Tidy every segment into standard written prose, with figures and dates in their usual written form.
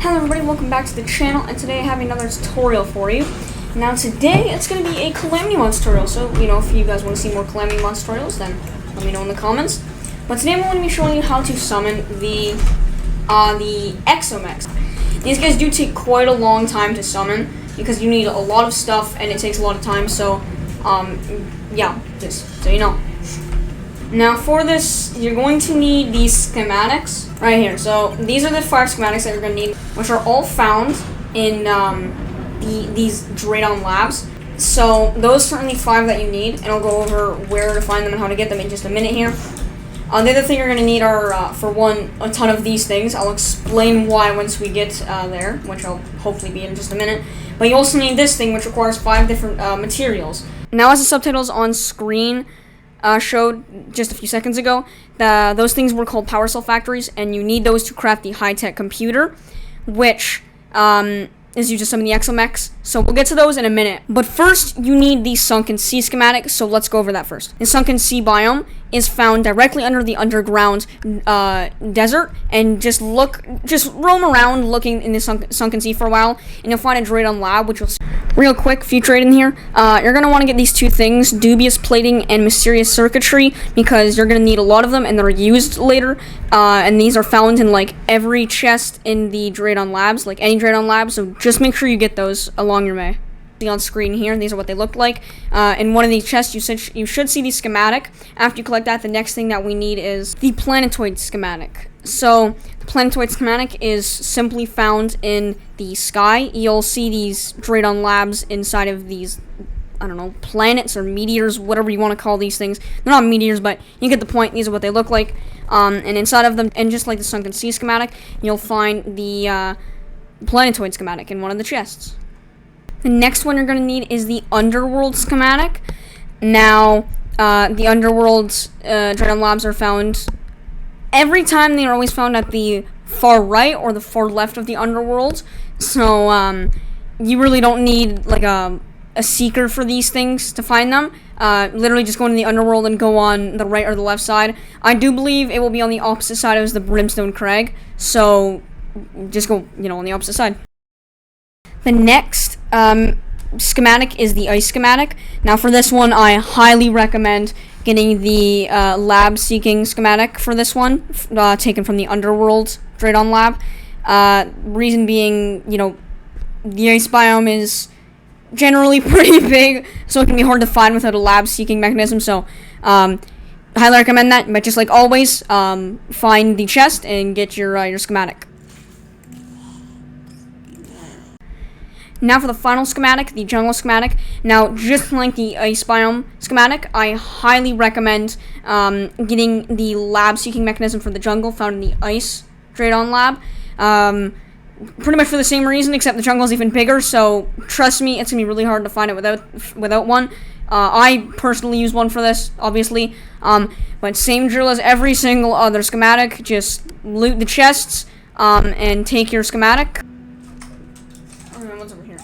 Hello everybody, welcome back to the channel, and today I have another tutorial for you. Now today, it's going to be a calamity mod tutorial, so, if you guys want to see more calamity mod tutorials, then let me know in the comments. But today I'm going to be showing you how to summon the Exo-Mechs. These guys do take quite a long time to summon, because you need a lot of stuff, and it takes a lot of time, so, yeah, just so you know. Now for this, you're going to need these schematics right here. So these are the 5 schematics that you're going to need, which are all found in these Draydon labs. So those are only 5 that you need, and I'll go over where to find them and how to get them in just a minute here. The other thing you're going to need are, for one, a ton of these things. I'll explain why once we get there, which I'll hopefully be in just a minute. But you also need this thing, which requires 5 different materials. Now, as the subtitles on screen showed just a few seconds ago, those things were called power cell factories, and you need those to craft the high-tech computer, which is used to summon the Exo-Mechs. So we'll get to those in a minute. But first, you need the Sunken Sea schematic, so let's go over that first. The Sunken Sea biome is found directly under the underground desert, and just roam around looking in the Sunken Sea for a while, and you'll find a Draydon lab, which you'll see. Real quick, feature in here, you're going to want to get these 2 things, dubious plating and mysterious circuitry, because you're going to need a lot of them, and they're used later, and these are found in, every chest in the Draydon labs, any Draydon lab, so just make sure you get those along your way. On screen here, these are what they look like. In one of these chests, you should see the schematic. After you collect that, the next thing that we need is the Plantetoid schematic. So the Plantetoid schematic is simply found in the sky. You'll see these Draydon labs inside of these, I don't know, planets or meteors, whatever you want to call these things. They're not meteors, but you get the point. These are what they look like. And inside of them, and just like the Sunken Sea schematic, you'll find the Plantetoid schematic in one of the chests. The next one you're going to need is the Underworld schematic. Now, the Underworld Draydon labs are found every time. They are always found at the far right or the far left of the Underworld. So, you really don't need, a seeker for these things to find them. Literally just go into the Underworld and go on the right or the left side. I do believe it will be on the opposite side as the Brimstone Crag. So, just go, on the opposite side. The next schematic is the ice schematic. Now for this one, I highly recommend getting the lab seeking schematic for this one, taken from the Underworld Draydon lab. Reason being, the ice biome is generally pretty big, so it can be hard to find without a lab seeking mechanism. So highly recommend that, but just like always, find the chest and get your schematic. Now for the final schematic, the jungle schematic. Now, just like the ice biome schematic, I highly recommend getting the lab-seeking mechanism for the jungle found in the ice Draydon lab. Pretty much for the same reason, except the jungle is even bigger, so trust me, it's going to be really hard to find it without one. I personally use one for this, obviously, but same drill as every single other schematic. Just loot the chests and take your schematic. What's over here?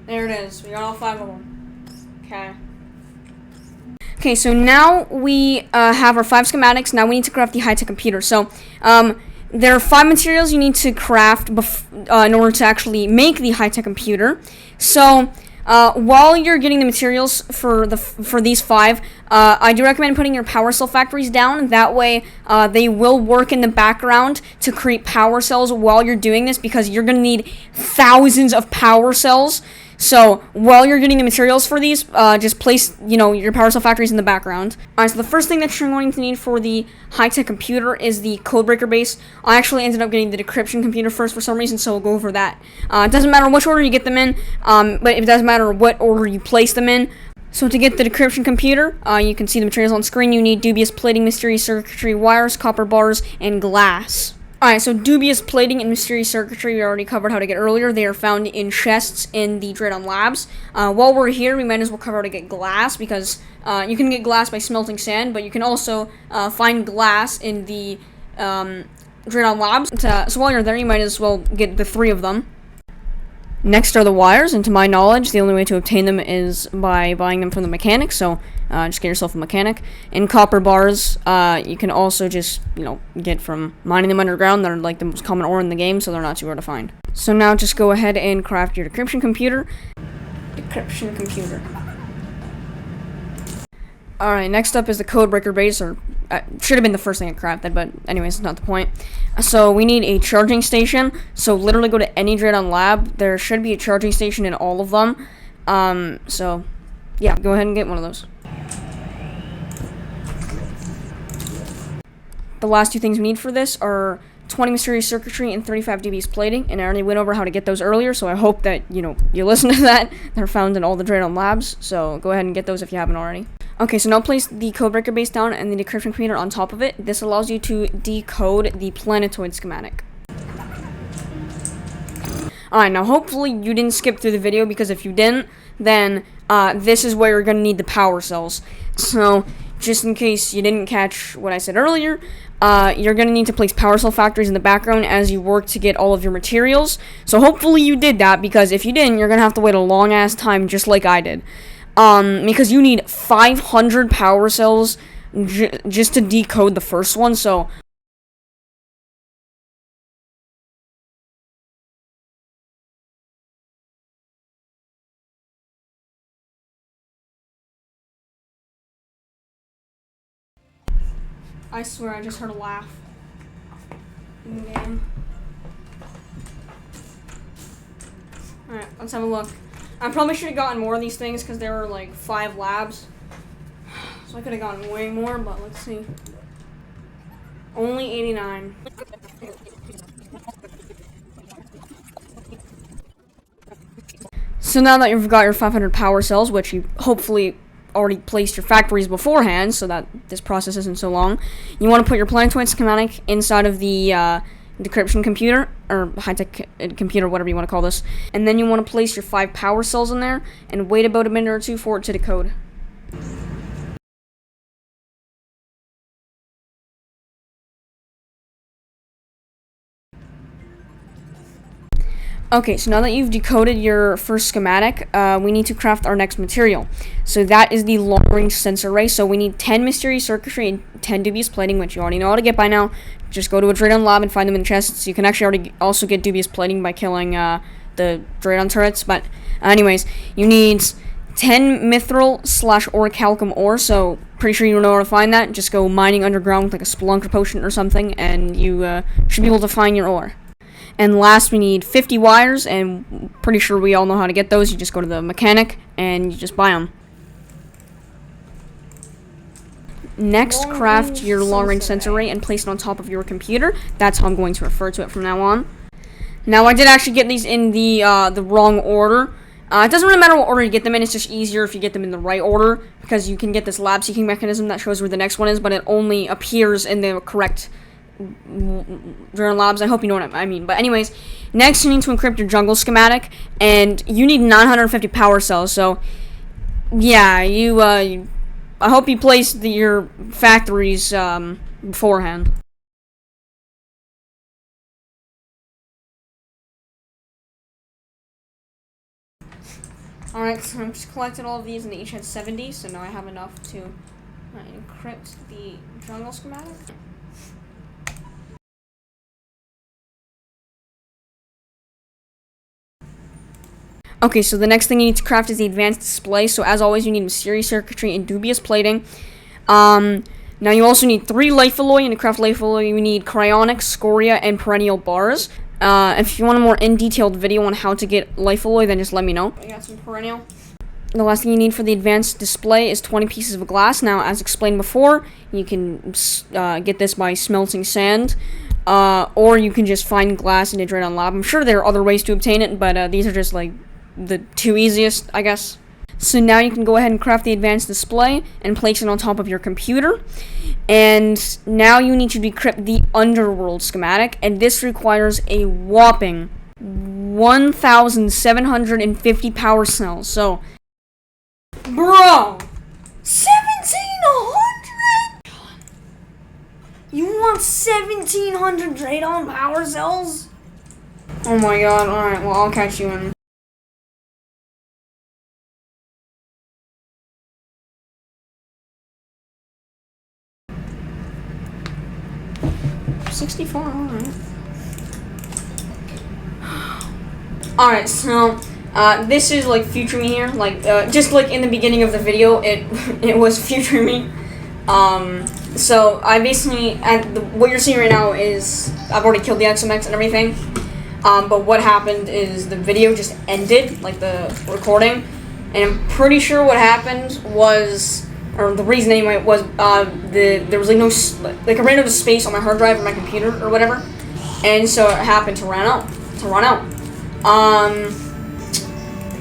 There it is. We got all 5 of them. Okay, so now we have our 5 schematics. Now we need to craft the high-tech computer. So there are 5 materials you need to craft in order to actually make the high-tech computer. So while you're getting the materials for these 5, I do recommend putting your power cell factories down. That way, they will work in the background to create power cells while you're doing this, because you're going to need thousands of power cells. So while you're getting the materials for these, just place, your power cell factories in the background. Alright, so the first thing that you're going to need for the high-tech computer is the codebreaker base. I actually ended up getting the decryption computer first for some reason, so we'll go over that. It doesn't matter which order you get them in, but it does matter what order you place them in. So to get the decryption computer, you can see the materials on screen. You need dubious plating, mysterious circuitry, wires, copper bars, and glass. Alright, so dubious plating and mysterious circuitry we already covered how to get earlier. They are found in chests in the Draydon labs. While we're here, we might as well cover how to get glass, because you can get glass by smelting sand, but you can also find glass in the Draydon labs. So while you're there, you might as well get the 3 of them. Next are the wires, and to my knowledge, the only way to obtain them is by buying them from the mechanic, so just get yourself a mechanic. And copper bars, you can also just, get from mining them underground. They're like the most common ore in the game, so they're not too hard to find. So now just go ahead and craft your decryption computer. Alright, next up is the codebreaker base, or should have been the first thing I crafted, but anyways, it's not the point. So we need a charging station, so literally go to any Draydon lab. There should be a charging station in all of them. So yeah, go ahead and get one of those. The last two things we need for this are 20 mysterious circuitry and 35 dBs plating, and I already went over how to get those earlier, so I hope that, you listen to that. They're found in all the Draydon labs, so go ahead and get those if you haven't already. Okay, so now place the codebreaker base down and the decryption computer on top of it. This allows you to decode the Plantetoid schematic. Alright, now hopefully you didn't skip through the video, because if you didn't, then this is where you're going to need the power cells. So, just in case you didn't catch what I said earlier, you're going to need to place power cell factories in the background as you work to get all of your materials. So hopefully you did that, because if you didn't, you're going to have to wait a long ass time just like I did. Because you need 500 power cells just to decode the first one, so... I swear I just heard a laugh in the game. Alright, let's have a look. I probably should have gotten more of these things because there were like 5 labs. So I could have gotten way more, but let's see. Only 89. So now that you've got your 500 power cells, which you hopefully already placed your factories beforehand so that this process isn't so long, you want to put your Plantetoid schematic inside of the decryption computer, or high-tech computer, whatever you want to call this, and then you want to place your 5 power cells in there and wait about a minute or two for it to decode. Okay, so now that you've decoded your first schematic, we need to craft our next material. So that is the long-range sensor array. So we need 10 mysterious circuitry and 10 dubious plating, which you already know how to get by now. Just go to a Draydon lab and find them in chests. You can actually already also get dubious plating by killing the Draydon turrets. But anyways, you need 10 mithril / orichalcum ore. So pretty sure you know where to find that. Just go mining underground with like a spelunker potion or something, and you should be able to find your ore. And last, we need 50 wires, and pretty sure we all know how to get those. You just go to the mechanic, and you just buy them. Next, craft your long-range sensor array and place it on top of your computer. That's how I'm going to refer to it from now on. Now, I did actually get these in the wrong order. It doesn't really matter what order you get them in. It's just easier if you get them in the right order, because you can get this lab-seeking mechanism that shows where the next one is, but it only appears in the correct Draydon labs. I hope you know what I mean. But anyways, next you need to encrypt your jungle schematic, and you need 950 power cells. So yeah, I hope you placed your factories beforehand. Alright, so I've just collected all of these, and they each had 70, so now I have enough to encrypt the jungle schematic. Okay, so the next thing you need to craft is the advanced display. So as always, you need mysterious circuitry and dubious plating. Now you also need 3 life alloy, and to craft life alloy you need cryonic, scoria, and perennial bars. If you want a more in-detailed video on how to get life alloy, then just let me know. I got some perennial. The last thing you need for the advanced display is 20 pieces of glass. Now, as explained before, you can get this by smelting sand. Or you can just find glass in a Draydon lab. I'm sure there are other ways to obtain it, but these are just like the 2 easiest, I guess. So now you can go ahead and craft the advanced display and place it on top of your computer. And now you need to decrypt the Underworld schematic, and this requires a whopping 1,750 power cells. So, bro, 1,700? You want 1,700 Draydon power cells? Oh my god, alright, well, I'll catch you in 64, alright. Alright, so, this is, like, future me here. Like, just like in the beginning of the video, it was future me. So, I basically, what you're seeing right now is, I've already killed the Exo-Mechs and everything. But what happened is the video just ended, like the recording. And I'm pretty sure what happened was, or the reason anyway, was, there was like no, like I ran out of space on my hard drive or my computer or whatever. And so it happened to run out.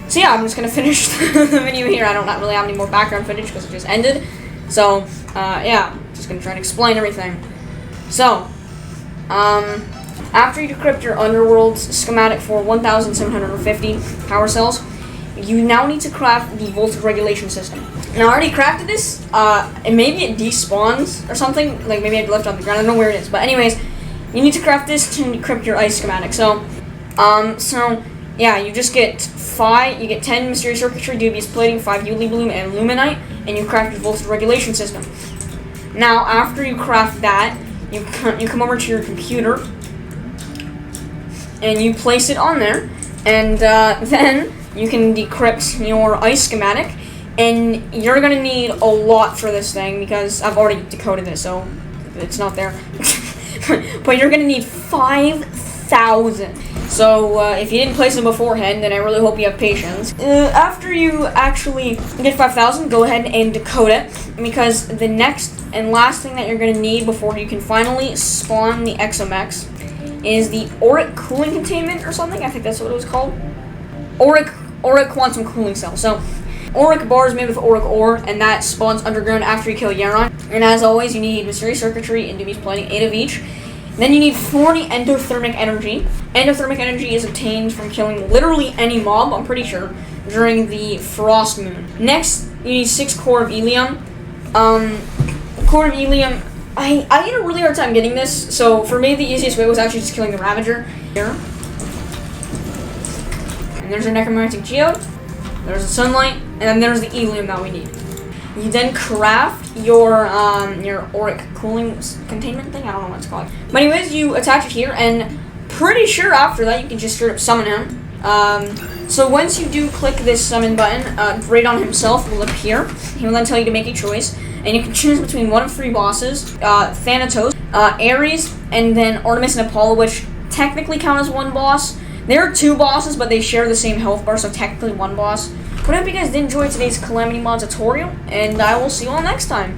So yeah, I'm just gonna finish the video here. I don't really have any more background footage because it just ended. So, yeah, just gonna try and explain everything. So, after you decrypt your Underworld's schematic for 1,750 power cells, you now need to craft the voltage regulation system. Now, I already crafted this, and maybe it despawns or something, like maybe I left it on the ground, I don't know where it is, but anyways, you need to craft this to decrypt your ice schematic. So, yeah, you just get 10 mysterious circuitry, dubious plating, 5 UV bloom, and luminite, and you craft your voltage regulation system. Now, after you craft that, you come over to your computer, and you place it on there, and then you can decrypt your ice schematic, and you're gonna need a lot for this thing, because I've already decoded this, so it's not there. But you're gonna need 5,000. So, if you didn't place them beforehand, then I really hope you have patience. After you actually get 5,000, go ahead and decode it, because the next and last thing that you're going to need before you can finally spawn the Exo-Mechs is the auric cooling containment or something. I think that's what it was called. Auric quantum cooling cell. So, auric bar is made with auric ore, and that spawns underground after you kill Yaron. And as always, you need mysterious circuitry and dubious plating, 8 of each. Then you need 40 endothermic energy. Endothermic energy is obtained from killing literally any mob, I'm pretty sure, during the frost moon. Next, you need 6 core of helium. Core of helium, I had a really hard time getting this, so for me the easiest way was actually just killing the Ravager. Here. And there's our necromantic geode, there's the sunlight, and then there's the helium that we need. You then craft your auric cooling containment thing. I don't know what it's called. But anyways, you attach it here, and pretty sure after that you can just straight up summon him. So once you do click this summon button, Radon himself will appear. He will then tell you to make a choice, and you can choose between one of 3 bosses: Thanatos, Ares, and then Artemis and Apollo, which technically count as one boss. There are 2 bosses, but they share the same health bar, so technically one boss. But I hope you guys did enjoy today's Calamity mod tutorial, and I will see you all next time.